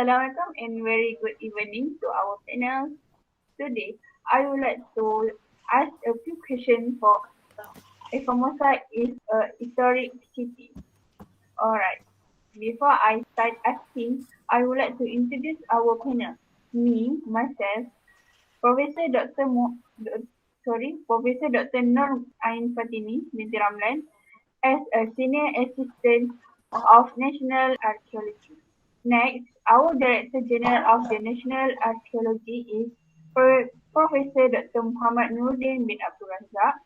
Assalamualaikum and very good evening to our panel. Today, I would like to ask a few questions for if Formosa is a historic city. Alright, before I start asking, I would like to introduce our panel. Me, myself, Professor Dr. Professor Dr. Nur Ain Fatini binti Ramlan as a senior assistant of National Archaeology. Next, our Director General of the National Archaeology is Professor Dr. Muhammad Nuruddin bin Abdul Razak.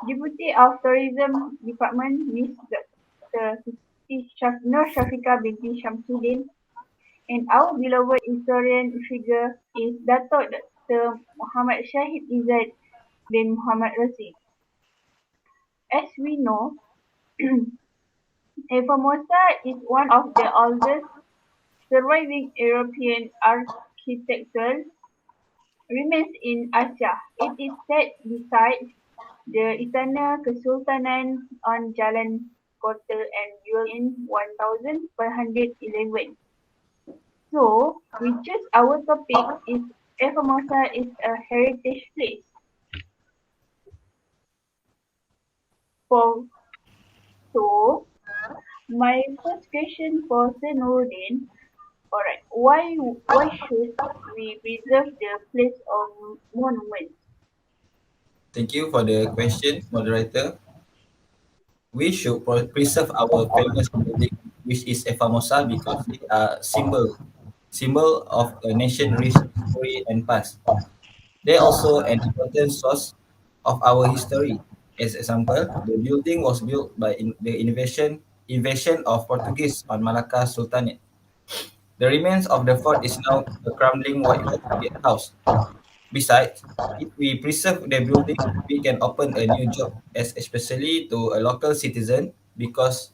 Deputy of Tourism Department Ms. Dr. Nur Shafika binti Shamsuddin. And our beloved historian figure is Datuk Dr. Muhammad Shahid Izzad bin Muhammad Rasid. As we know, Formosa is one of the oldest surviving European architectural remains in Asia. It is set beside the Istana Kesultanan on Jalan Kota and built in 1111. So, we choose our topic is Formosa is a heritage place. For so, my first question for Sir Nuruddin. Alright, why should we preserve the place of monuments? Thank you for the question, moderator. We should preserve our famous building, which is a famosa, because it are symbol of a nation rich history and past. They also an important source of our history. As example, the building was built by the invasion of Portuguese on Malacca Sultanate. The remains of the fort is now a crumbling whitewashed house. Besides, if we preserve the building, we can open a new job, as especially to a local citizen, because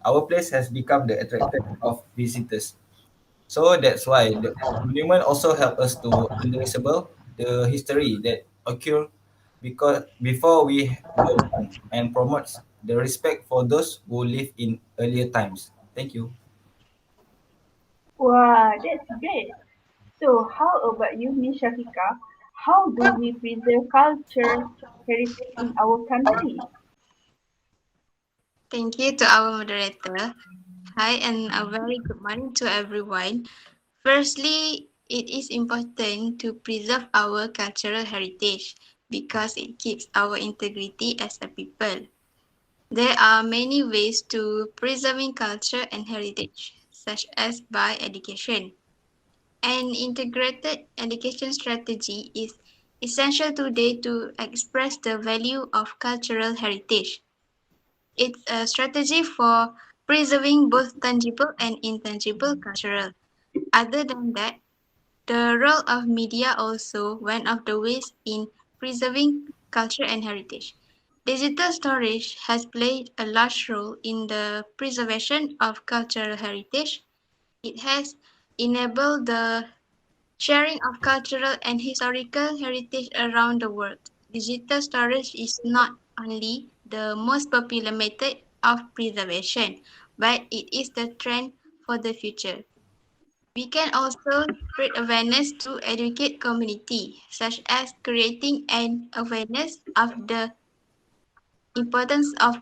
our place has become the attraction of visitors. So that's why the monument also help us to understandable the history that occurred because before we were born, and promotes the respect for those who lived in earlier times. Thank you. Wow, that's great. So, how about you, Miss Shafika? How do we preserve culture heritage in our country? Thank you to our moderator. Hi, and a very good morning to everyone. Firstly, it is important to preserve our cultural heritage because it keeps our integrity as a people. There are many ways to preserving culture and heritage, such as by education. An integrated education strategy is essential today to express the value of cultural heritage. It's a strategy for preserving both tangible and intangible cultural. Other than that, the role of media also one of the ways in preserving culture and heritage. Digital storage has played a large role in the preservation of cultural heritage. It has enabled the sharing of cultural and historical heritage around the world. Digital storage is not only the most popular method of preservation, but it is the trend for the future. We can also spread awareness to educate community, such as creating an awareness of the importance of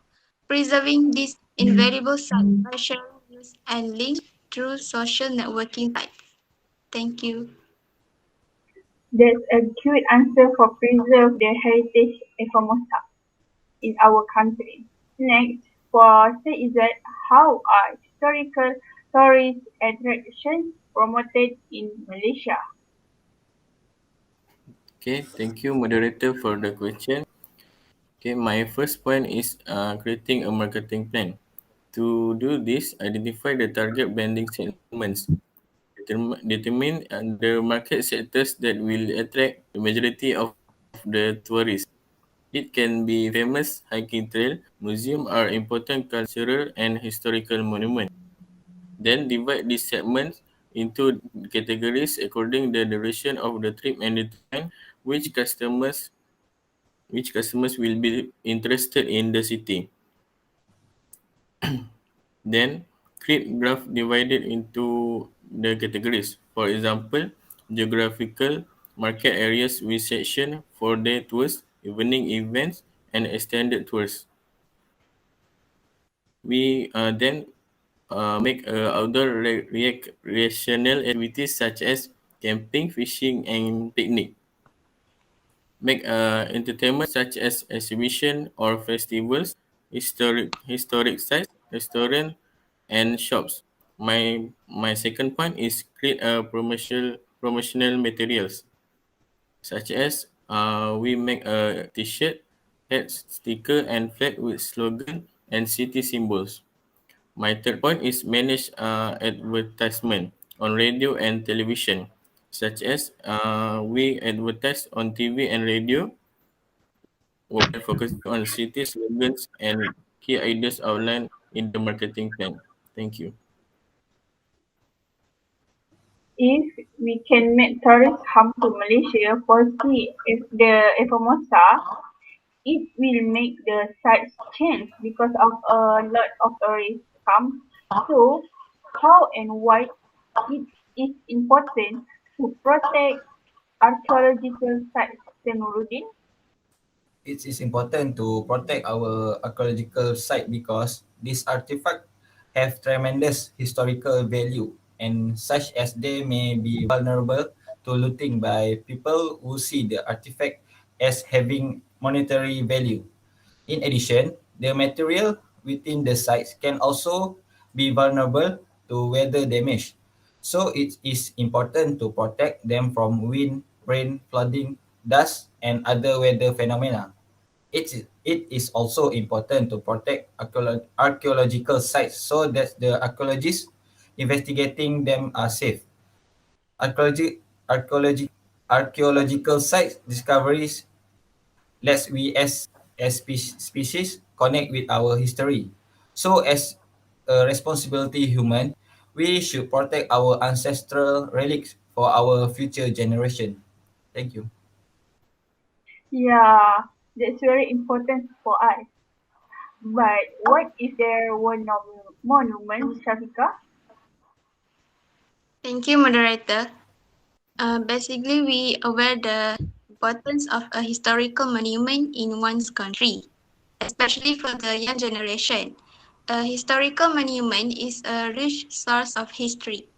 preserving this invaluable site by sharing news and links through social networking sites. Thank you. That's a good answer for preserve the heritage of Formosa in our country. Next, for Sir Izzat, how are historical tourist attractions promoted in Malaysia? Okay, thank you, moderator, for the question. Okay, my first point is creating a marketing plan. To do this, identify the target branding segments. Determine the market sectors that will attract the majority of the tourists. It can be famous hiking trail, museum, or important cultural and historical monument. Then divide these segments into categories according the duration of the trip and determine which customers which customers will be interested in the city. Then create graph divided into the categories. For example, geographical market areas with section for day tours, evening events, and extended tours. We then make outdoor recreational activities such as camping, fishing, and picnic. Make entertainment such as exhibition or festivals, historic sites, restaurant, and shops. My second point is create promotional materials such as we make a t-shirt, hat, sticker, and flag with slogan and city symbols. My third point is manage advertisement on radio and television, such as we advertise on TV and radio while focusing on city slogans and key ideas outlined in the marketing plan. Thank you. If we can make tourists come to Malaysia for see if the Formosa, it will make the sites change because of a lot of tourists come. So, how and why it is important to protect archaeological sites, Tenuruddin? It is important to protect our archaeological site because these artifacts have tremendous historical value and such as they may be vulnerable to looting by people who see the artifact as having monetary value. In addition, the material within the sites can also be vulnerable to weather damage. So it is important to protect them from wind, rain, flooding, dust, and other weather phenomena. It is also important to protect archaeological sites so that the archaeologists investigating them are safe. Archaeology, archaeology, archaeological sites discoveries lets we as species connect with our history. So as a responsibility human, we should protect our ancestral relics for our future generation. Thank you. Yeah, that's very important for us. But what if there were no monuments, Shafika? Thank you, moderator. Basically, we aware the importance of a historical monument in one's country, especially for the young generation. A historical monument is a rich source of history.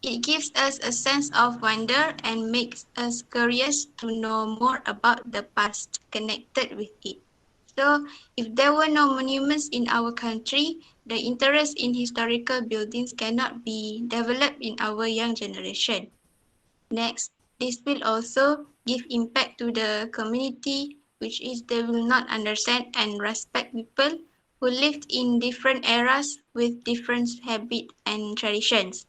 It gives us a sense of wonder and makes us curious to know more about the past connected with it. So, if there were no monuments in our country, the interest in historical buildings cannot be developed in our young generation. Next, this will also give impact to the community, which is they will not understand and respect people who lived in different eras with different habits and traditions.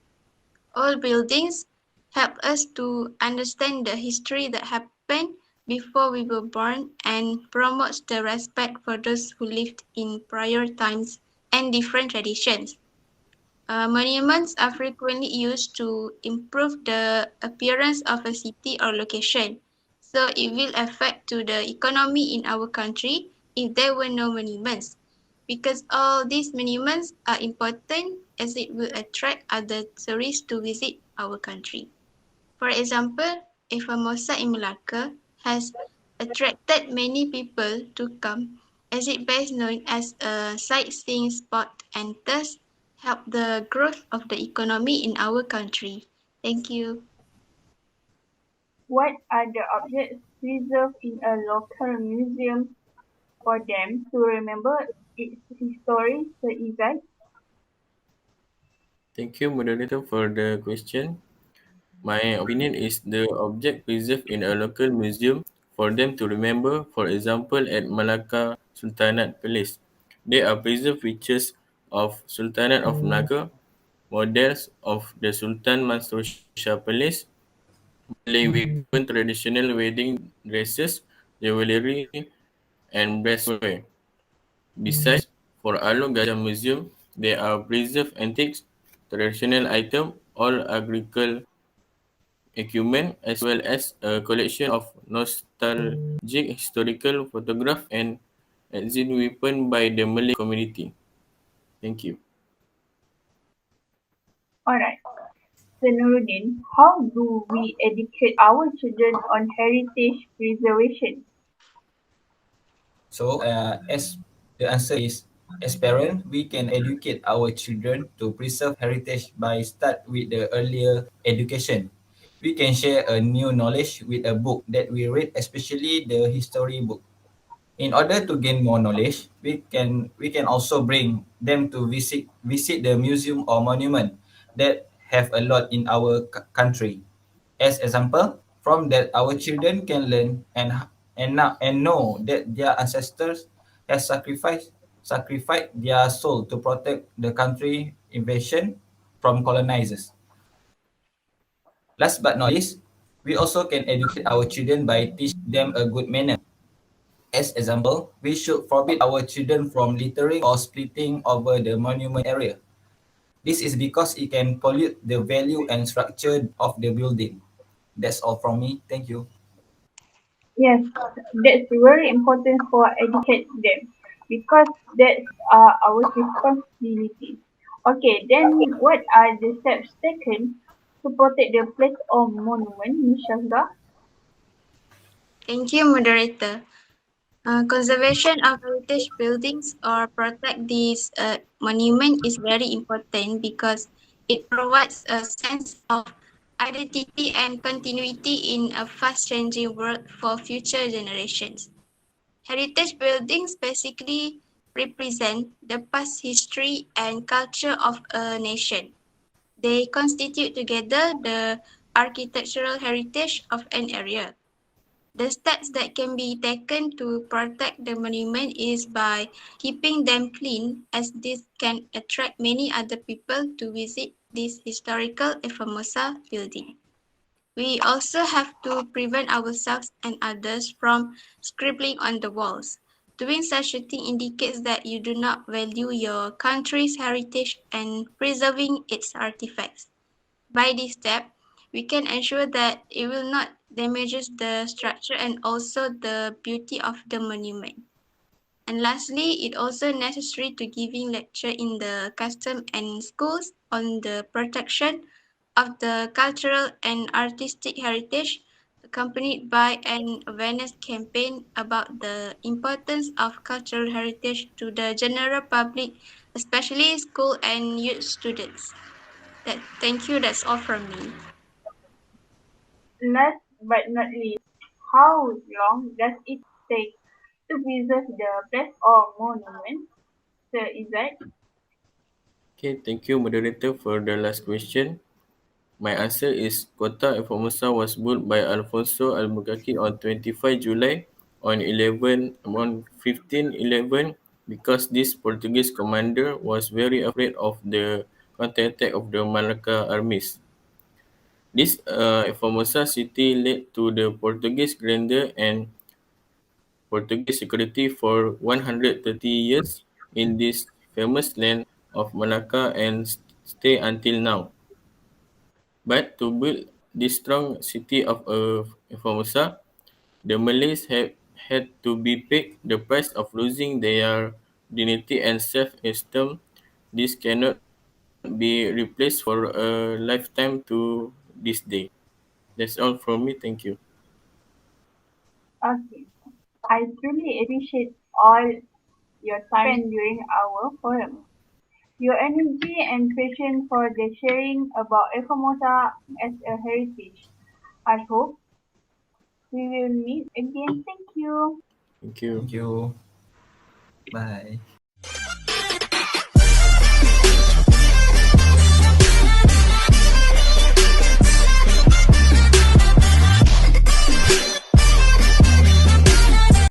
All buildings help us to understand the history that happened before we were born and promotes the respect for those who lived in prior times and different traditions. Monuments are frequently used to improve the appearance of a city or location, so it will affect to the economy in our country if there were no monuments. Because all these monuments are important as it will attract other tourists to visit our country. For example, if Formosa in Malacca has attracted many people to come as it best known as a sightseeing spot and thus help the growth of the economy in our country. Thank you. What are the objects preserved in a local museum for them to remember its history, the event? Thank you, moderator, for the question. My opinion is the object preserved in a local museum for them to remember, for example, at Malacca Sultanate Palace. They are preserved features of Sultanate of Malacca, models of the Sultan Mansur Shah Palace, Malay weapon, traditional wedding dresses, jewelry, and brassware. Besides, for Alok Gajah Museum, there are preserved antiques, traditional items, all agricultural equipment, as well as a collection of nostalgic historical photographs and exhibition weapons by the Malay community. Thank you. Alright. So Nuruddin, how do we educate our children on heritage preservation? So, as the answer is, as parents, we can educate our children to preserve heritage by start with the earlier education. We can share a new knowledge with a book that we read, especially the history book. In order to gain more knowledge, we can also bring them to visit the museum or monument that have a lot in our country. As example, from that our children can learn and know that their ancestors have sacrificed their soul to protect the country invasion from colonizers. Last but not least, we also can educate our children by teaching them a good manner. As example, we should forbid our children from littering or splitting over the monument area. This is because it can pollute the value and structure of the building. That's all from me. Thank you. Yes, that's very important for educate them because that's our responsibility. Okay, then what are the steps taken to protect the place or monument, Miss Shazda? Thank you, moderator. Conservation of heritage buildings or protect these monument is very important because it provides a sense of identity and continuity in a fast-changing world for future generations. Heritage buildings basically represent the past history and culture of a nation. They constitute together the architectural heritage of an area. The steps that can be taken to protect the monument is by keeping them clean, as this can attract many other people to visit this historical Formosa building. We also have to prevent ourselves and others from scribbling on the walls. Doing such a thing indicates that you do not value your country's heritage and preserving its artifacts. By this step, we can ensure that it will not damage the structure and also the beauty of the monument. And lastly, it also necessary to giving lecture in the custom and schools on the protection of the cultural and artistic heritage, accompanied by an awareness campaign about the importance of cultural heritage to the general public, especially school and youth students. Thank you. That's all from me. Last but not least, how long does it take to preserve the place or monument? Sir Izzat? Okay, thank you, moderator, for the last question. My answer is Kota Formosa was built by Alfonso Albuquerque on 25 July on 1511 because this Portuguese commander was very afraid of the counterattack of the Malacca armies. This Formosa city led to the Portuguese grandeur and Portuguese security for 130 years in this famous land of Malacca and stay until now. But to build this strong city of Formosa, the Malays had to be paid the price of losing their dignity and self-esteem. This cannot be replaced for a lifetime to this day. That's all from me. Thank you. Okay. I truly appreciate all your time spent during our forum. Your energy and passion for the sharing about Formosa as a heritage. I hope we will meet again. Thank you. Thank you. Thank you. Bye.